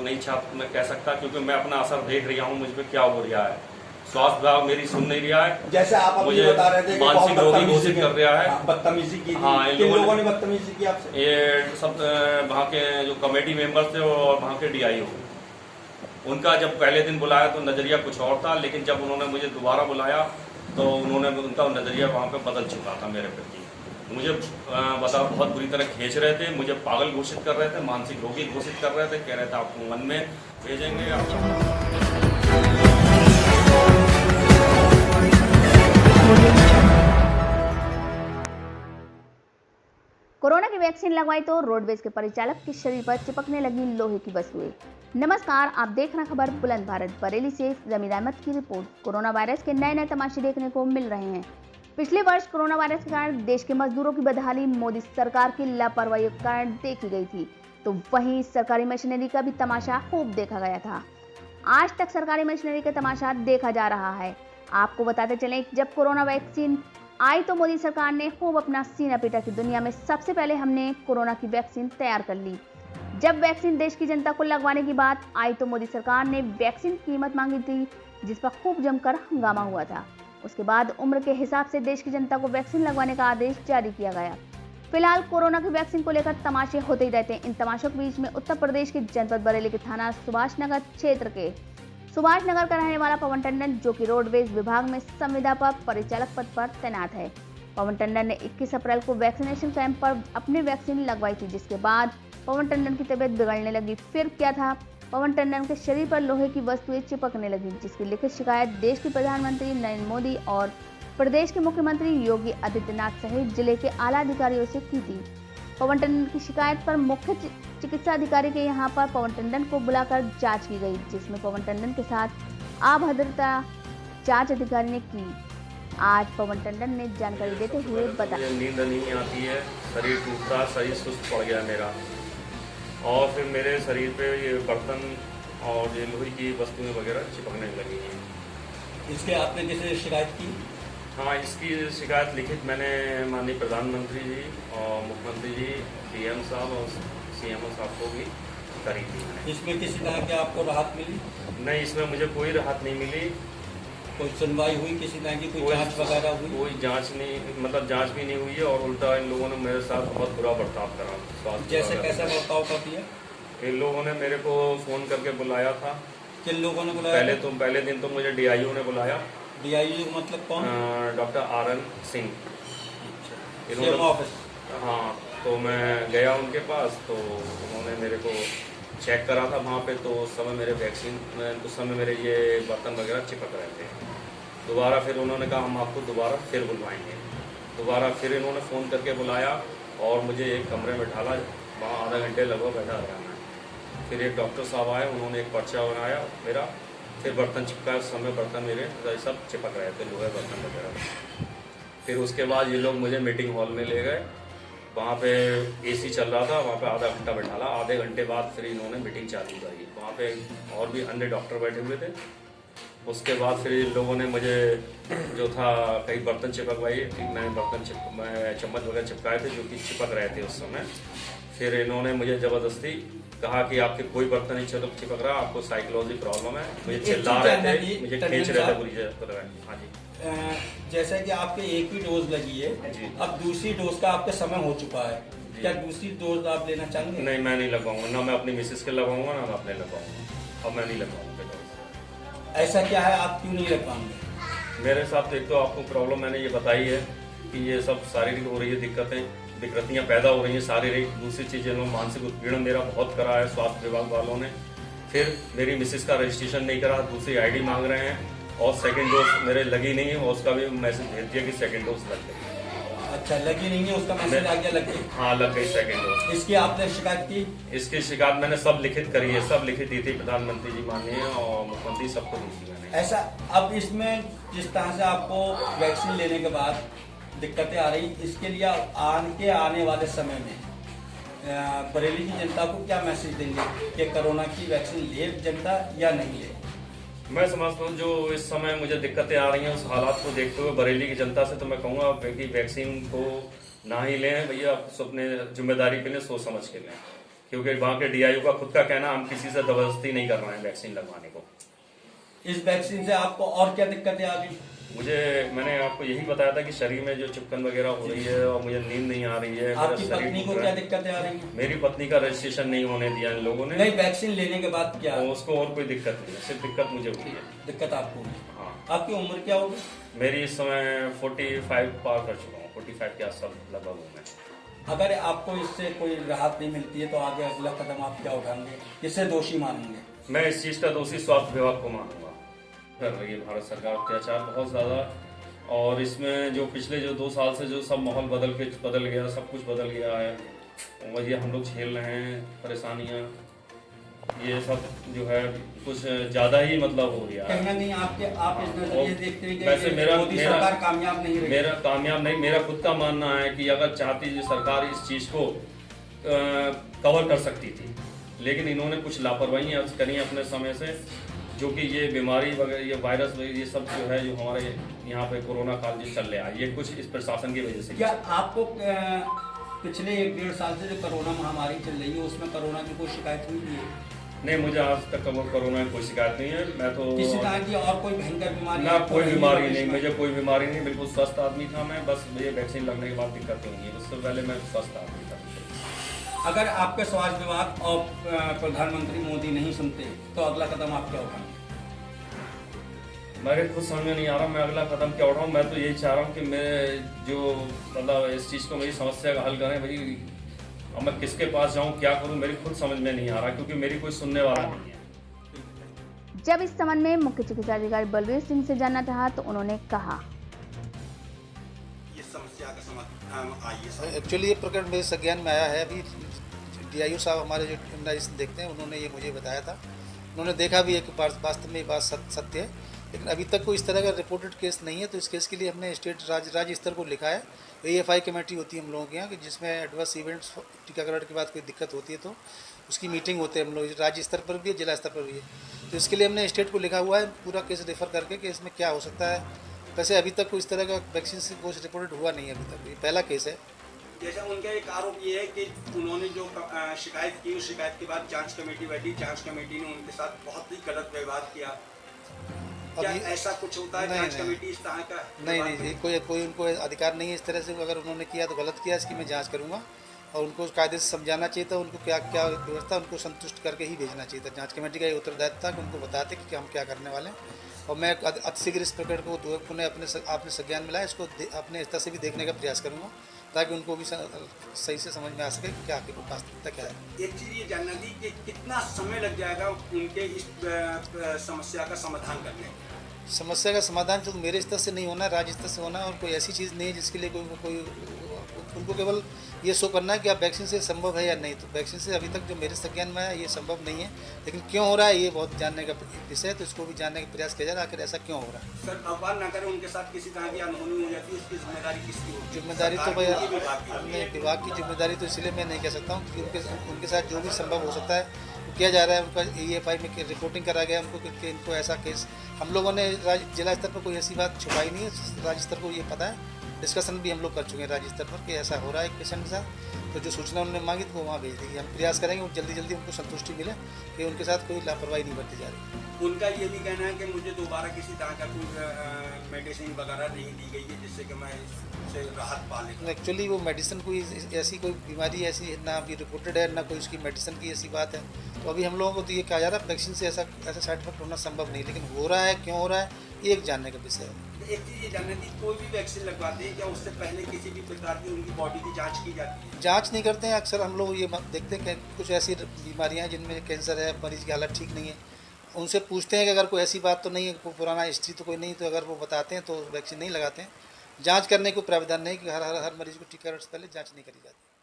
नहीं मैं कह सकता, क्योंकि मैं अपना असर देख रहा हूँ मुझ पर क्या हो रहा है। स्वास्थ्य विभाग मेरी सुन नहीं रहा है। जैसे आप मुझे बता रहे थे कि मानसिक रोगी घोषित कर रहा है। बदतमीजी की। हाँ, किन लोगों ने बदतमीजी की आपसे? ये सब वहाँ के जो कमेटी मेंबर थे और वहाँ के DIO, उनका जब पहले दिन बुलाया तो नजरिया कुछ और था, लेकिन जब उन्होंने मुझे दोबारा बुलाया तो उनका नजरिया वहाँ पे बदल चुका था मेरे प्रति। मुझे बहुत बुरी तरह खींच रहे थे, मुझे पागल घोषित कर रहे थे, मानसिक रोगी घोषित कर रहे थे, कह रहे थे आपको मन में भेजेंगे कोरोना की वैक्सीन लगवाई तो रोडवेज के परिचालक के शरीर पर चिपकने लगी लोहे की वस्तुएं। नमस्कार, आप देख रहे खबर बुलंद भारत। बरेली से जमीर अहमद की रिपोर्ट। कोरोना वायरस के नए तमाशे देखने को मिल रहे हैं। पिछले वर्ष कोरोना वायरस के कारण देश के मजदूरों की बदहाली मोदी सरकार की लापरवाही के कारण देखी गई थी, तो वहीं सरकारी मशीनरी का भी तमाशा खूब देखा गया था। आज तक सरकारी मशीनरी का तमाशा देखा जा रहा है। आपको बताते चलें, जब कोरोना वैक्सीन आई तो मोदी सरकार ने खूब अपना सीना पीटा कि दुनिया में सबसे पहले हमने कोरोना की वैक्सीन तैयार कर ली। जब वैक्सीन देश की जनता को लगवाने की बात आई तो मोदी सरकार ने वैक्सीन की कीमत मांगी थी, जिस पर खूब जमकर हंगामा हुआ था। उसके बाद उम्र के हिसाब से देश की जनता को वैक्सीन लगवाने का आदेश जारी किया गया। फिलहाल कोरोना की वैक्सीन को लेकर तमाशे होते ही रहते हैं। इन तमाशों के बीच में उत्तर प्रदेश के जनपद बरेली के थाना सुभाष नगर क्षेत्र के सुभाष नगर का रहने वाला पवन टंडन, जो कि रोडवेज विभाग में संविदा पर परिचालक पद पर तैनात है। पवन टंडन ने 21 अप्रैल को वैक्सीनेशन कैंप पर अपनी वैक्सीन लगवाई थी, जिसके बाद पवन टंडन की तबीयत बिगड़ने लगी। फिर क्या था, पवन टंडन के शरीर पर लोहे की वस्तुएं चिपकने लगी, जिसकी लिखित शिकायत देश के प्रधानमंत्री नरेंद्र मोदी और प्रदेश के मुख्यमंत्री योगी आदित्यनाथ सहित जिले के आला अधिकारियों से की थी। पवन टंडन की शिकायत पर मुख्य चिकित्सा अधिकारी के यहां पर पवन टंडन को बुलाकर जांच की गई, जिसमें पवन टंडन के साथ अभद्रता जांच अधिकारी ने की। आज पवन टंडन ने जानकारी देते हुए बताया, नींद नहीं आती है, शरीर टूटता, शरीर सुस्त पड़ गया मेरा, और फिर मेरे शरीर पे ये बर्तन और ये लोहे की वस्तुएं वगैरह चिपकने लगी हैं। इसके आपने किसी शिकायत की? हाँ, इसकी शिकायत लिखित मैंने माननीय प्रधानमंत्री जी और मुख्यमंत्री जी, DM साहब और CMO साहब को भी करी थी। इसमें किसी तरह की आपको राहत मिली? नहीं, इसमें मुझे कोई राहत नहीं मिली। कोई सुनवाई हुई किसी तरह की? कोई जांच वगैरह हुई? कोई जांच नहीं, मतलब जांच भी नहीं हुई है, और उल्टा इन लोगों ने मेरे साथ बहुत बुरा बर्ताव करा। स्वास्थ्य जैसे कैसा बर्ताव कर दिया? इन लोगों ने मेरे को फ़ोन करके बुलाया था। किन लोगों ने बुलाया? पहले दिन तो मुझे DIO ने बुलाया। DIO मतलब कौन? Doctor RN Singh. ऑफिस? हाँ, तो मैं गया उनके पास, तो उन्होंने मेरे को चेक करा था वहाँ पे, तो उस समय मेरे ये बर्तन वगैरह चिपक रहे थे। दोबारा फिर उन्होंने कहा हम आपको दोबारा फिर बुलवाएंगे। दोबारा फिर इन्होंने फ़ोन करके बुलाया और मुझे एक कमरे में ढाला, वहाँ आधा घंटे लगभग बैठा रहा मैं। फिर एक डॉक्टर साहब आए, उन्होंने एक पर्चा बनाया मेरा, फिर बर्तन चिपकाया। उस समय बर्तन मेरे सब चिपक रहे थे, लोहे बर्तन वगैरह। फिर उसके बाद ये लोग मुझे मीटिंग हॉल में ले गए, वहाँ पे AC चल रहा था, वहाँ पे आधा घंटा बैठाला। आधे घंटे बाद फिर इन्होंने मीटिंग चालू करी। वहाँ पे और भी अन्य डॉक्टर बैठे हुए थे। उसके बाद फिर इन लोगों ने मुझे जो था कई बर्तन चिपकवाई। मैं चम्मच वगैरह चिपकाए थे जो कि चिपक रहे थे उस समय। फिर इन्होंने मुझे ज़बरदस्ती कहा कि आपके कोई बर्तन नहीं चिपक रहा, आपको साइकोलॉजी प्रॉब्लम है। मुझे चिल्ला रहे थे, मुझे खींच रहे थे पूरी जगह। हाँ जी। जैसा कि आपके एक ही डोज लगी है, अब दूसरी डोज का आपका समय हो चुका है, क्या दूसरी डोज आप लेना चाहेंगे? नहीं, मैं नहीं लगवाऊंगा, ना मैं अपनी मिसेस के लगवाऊंगा, ना मैं अपने लगवाऊंगा। अब मैं नहीं लगवाऊंगा। ऐसा क्या है, आप क्यों नहीं लगवाएंगे? मेरे साथ एक तो आपको प्रॉब्लम मैंने ये बताई है कि ये सब शारीरिक हो रही है, विकृतियाँ पैदा हो रही हैं शारीरिक। दूसरी चीज़ इन्होंने मानसिक उत्पीड़न मेरा बहुत करा है स्वास्थ्य विभाग वालों ने। फिर मेरी मिसेस का रजिस्ट्रेशन नहीं करा, दूसरी ID मांग रहे हैं, और सेकंड डोज मेरे लगी नहीं है, और उसका भी मैसेज भेज दिया कि सेकंड डोज लग गई। अच्छा, लगी नहीं है, उसका मैसेज आ गया लग गई? हाँ, लग गई सेकंड डोज। इसकी आपने शिकायत की? इसकी शिकायत मैंने सब लिखित करी है, सब लिखित दी थी प्रधानमंत्री जी माननीय और मुख्यमंत्री, सबको दी थी मैंने। ऐसा अब इसमें जिस तरह से आपको वैक्सीन लेने के बाद दिक्कतें आ रही, इसके लिए आने वाले समय में बरेली की जनता को क्या मैसेज देंगे कि कोरोना की वैक्सीन ले जनता या नहीं ले? मैं समझता हूँ जो इस समय मुझे दिक्कतें आ रही हैं उस हालात को देखते हुए बरेली की जनता से तो मैं कहूँगा कि वैक्सीन को ना ही लें भैया, अपने जिम्मेदारी के लिए सोच समझ के लें। क्योंकि वहाँ के DIU का खुद का कहना, हम किसी से जबरदस्ती नहीं कर रहे हैं वैक्सीन लगवाने को। इस वैक्सीन से आपको और क्या दिक्कतें आ गई? मैंने आपको यही बताया था कि शरीर में जो चिपकन वगैरह हो रही है और मुझे नींद नहीं आ रही है। आपकी पत्नी को क्या दिक्कतें आ रही हैं? मेरी पत्नी का रजिस्ट्रेशन नहीं होने दिया इन लोगों ने। नहीं, वैक्सीन लेने के बाद क्या? उसको और कोई दिक्कत नहीं है, सिर्फ दिक्कत मुझे हुई है। दिक्कत आपको हुई? हाँ। आपकी उम्र क्या होगी? मेरी इस समय 45 पार कर चुका हूँ, 45 के आसपास लगभग हूँ मैं। अगर आपको इससे कोई राहत नहीं मिलती है तो आगे अगला कदम आप क्या उठाएंगे? किससे दोषी मानेंगे? मैं इस चीज़ का दोषी स्वास्थ्य विभाग को मानूंगा। कर रही है भारत सरकार अत्याचार बहुत ज़्यादा, और इसमें जो पिछले जो 2 साल से जो सब माहौल बदल गया, सब कुछ बदल गया है, और ये हम लोग झेल रहे हैं परेशानियाँ। ये सब जो है कुछ ज़्यादा ही मतलब हो गया है। कहीं ना कहीं आप इस नजरिए देखते हैं वैसे कि मेरा सरकार कामयाब नहीं रही? मेरा खुद का मानना है कि अगर चाहती जो सरकार इस चीज़ को कवर कर सकती थी, लेकिन इन्होंने कुछ लापरवाही करी अपने समय से, जो कि ये बीमारी वगैरह, ये वायरस वगैरह, ये सब जो है जो हमारे यहाँ पे कोरोना काल जो चल रहा है, ये कुछ इस प्रशासन की वजह से। क्या आपको पिछले 1-1.5 साल से जो कोरोना महामारी चल रही है उसमें कोरोना की कोई शिकायत हुई है? नहीं, मुझे आज तक कोरोना की कोई शिकायत नहीं है। मैं तो किसी तरह की और कोई भयंकर बीमारी? ना, कोई बीमारी नहीं, मुझे कोई बीमारी नहीं, बिल्कुल स्वस्थ आदमी था मैं। बस मुझे वैक्सीन लगने के बाद दिक्कत होगी, उससे पहले मैं स्वस्थ आदमी था। अगर आपके स्वास्थ्य विभाग और प्रधानमंत्री मोदी नहीं सुनते तो अगला कदम आप क्या उठाएंगे? मेरे खुद समझ में नहीं आ रहा मैं अगला कदम क्या उठाऊँ। मैं तो यही चाह रहा हूँ कि मैं जो मतलब इस चीज़ को, मेरी समस्या का हल करें भाई। अब मैं किसके पास जाऊँ, क्या करूँ, मेरी खुद समझ में नहीं आ रहा, क्योंकि मेरी कोई सुनने वाला नहीं है। जब इस संबंध में मुख्य चिकित्सा अधिकारी बलवीर सिंह से जानना चाहा तो उन्होंने कहा, ये समस्या का समाधान आइए। एक्चुअली ये प्रकरण मेरे संज्ञान में आया है। अभी DIU साहब हमारे जो इम्यूनाइजेशन देखते हैं, उन्होंने ये मुझे बताया था। उन्होंने देखा भी है कि वास्तव में ये बात सत्य है, लेकिन अभी तक कोई इस तरह का रिपोर्टेड केस नहीं है। तो इस केस के लिए हमने स्टेट राज्य स्तर को लिखा है। AFI कमेटी होती है हम लोगों के यहाँ, कि जिसमें एडवर्स इवेंट्स, टीकाकरण के बाद कोई दिक्कत होती है तो उसकी मीटिंग होती है हम लोग, राज्य स्तर पर भी है, जिला स्तर पर भी है। तो इसके लिए हमने स्टेट को लिखा हुआ है पूरा केस रेफर करके कि इसमें क्या हो सकता है। वैसे अभी तक कोई इस तरह का वैक्सीन से कुछ रिपोर्टेड हुआ नहीं है अभी तक, ये पहला केस है। जैसा उनका एक आरोप ये है कि उन्होंने जो शिकायत की, उस शिकायत के बाद जांच कमेटी बैठी, जांच कमेटी ने उनके साथ बहुत ही गलत व्यवहार किया। क्या ऐसा कुछ होता है? जांच कमेटी इस तरह का? नहीं, कोई उनको अधिकार नहीं है इस तरह से। अगर उन्होंने किया तो गलत किया, इसकी मैं जांच करूंगा, और उनको कायदे से समझाना चाहिए था। उनको क्या क्या व्यवस्था, उनको संतुष्ट करके ही भेजना चाहिए था। जांच कमेटी का ये उत्तरदायित्व था कि उनको बताते कि हम क्या करने वाले हैं। और मैं अतिशीघ्र इस प्रकरण को पुनः अपने संज्ञान में लाया, इसको अपने स्तर से भी देखने का प्रयास करूँगा, ताकि उनको भी सही से समझ में आ सके क्या वास्तविकता क्या है। एक चीज़ ये जानना थी कि कितना समय लग जाएगा उनके इस समस्या का समाधान करने में? समस्या का समाधान जो मेरे स्तर से नहीं होना है, राज्य स्तर से होना है। और कोई ऐसी चीज़ नहीं है जिसके लिए कोई उनको केवल ये शो करना है कि आप वैक्सीन से संभव है या नहीं। तो वैक्सीन से अभी तक जो मेरे संज्ञान में है ये संभव नहीं है, लेकिन क्यों हो रहा है ये बहुत जानने का विषय है। तो इसको भी जानने का प्रयास किया जा रहा है, आखिर ऐसा क्यों हो रहा है। सर, अफवाह ना करें, उनके साथ किसी तरह की अनहोनी हो जाती है, इसकी जिम्मेदारी किसकी होगी? जिम्मेदारी तो भाई विभाग की जिम्मेदारी तो इसलिए मैं नहीं कह सकता हूँ कि उनके साथ जो भी संभव हो सकता है किया जा रहा है। उनका AFI में रिपोर्टिंग करा गया उनको कि इनको ऐसा केस, हम लोगों ने जिला स्तर पर कोई ऐसी बात छुपाई नहीं है। राज्य स्तर को ये पता है, डिस्कशन भी हम लोग कर चुके हैं राज्य स्तर पर कि ऐसा हो रहा है एक पेशेंट के साथ। तो जो सूचना उन्होंने मांगी तो वो वहाँ भेज दी। हम प्रयास करेंगे जल्दी उनको संतुष्टि मिले कि उनके साथ कोई लापरवाही नहीं बरती जा रही। उनका ये भी कहना है कि मुझे दोबारा किसी तरह का कोई मेडिसिन वगैरह नहीं दी गई है जिससे कि मैं इससे राहत पा लें। एक्चुअली वो मेडिसिन कोई ऐसी कोई बीमारी ऐसी ना अभी रिपोर्टेड है, ना कोई उसकी मेडिसिन की ऐसी बात है। तो अभी हम लोगों को तो ये कहा जा रहा है वैक्सीन से ऐसा साइड इफेक्ट होना संभव नहीं, लेकिन हो रहा है क्यों हो रहा है ये एक जानने का विषय है। एक चीज़ ये जानना थी, कोई भी वैक्सीन लगवाते हैं क्या उससे पहले किसी भी प्रकार की उनकी बॉडी की जांच की जाती है? जांच नहीं करते हैं। अक्सर हम लोग ये देखते हैं कि कुछ ऐसी बीमारियां हैं जिनमें कैंसर है, मरीज की हालत ठीक नहीं है, उनसे पूछते हैं कि अगर कोई ऐसी बात तो नहीं है, कोई पुराना हिस्ट्री तो कोई नहीं, तो अगर वो बताते हैं तो वैक्सीन नहीं लगाते हैं। जांच करने को प्रावधान नहीं कि हर मरीज को टीकाकरण से पहले जांच नहीं करी जाती।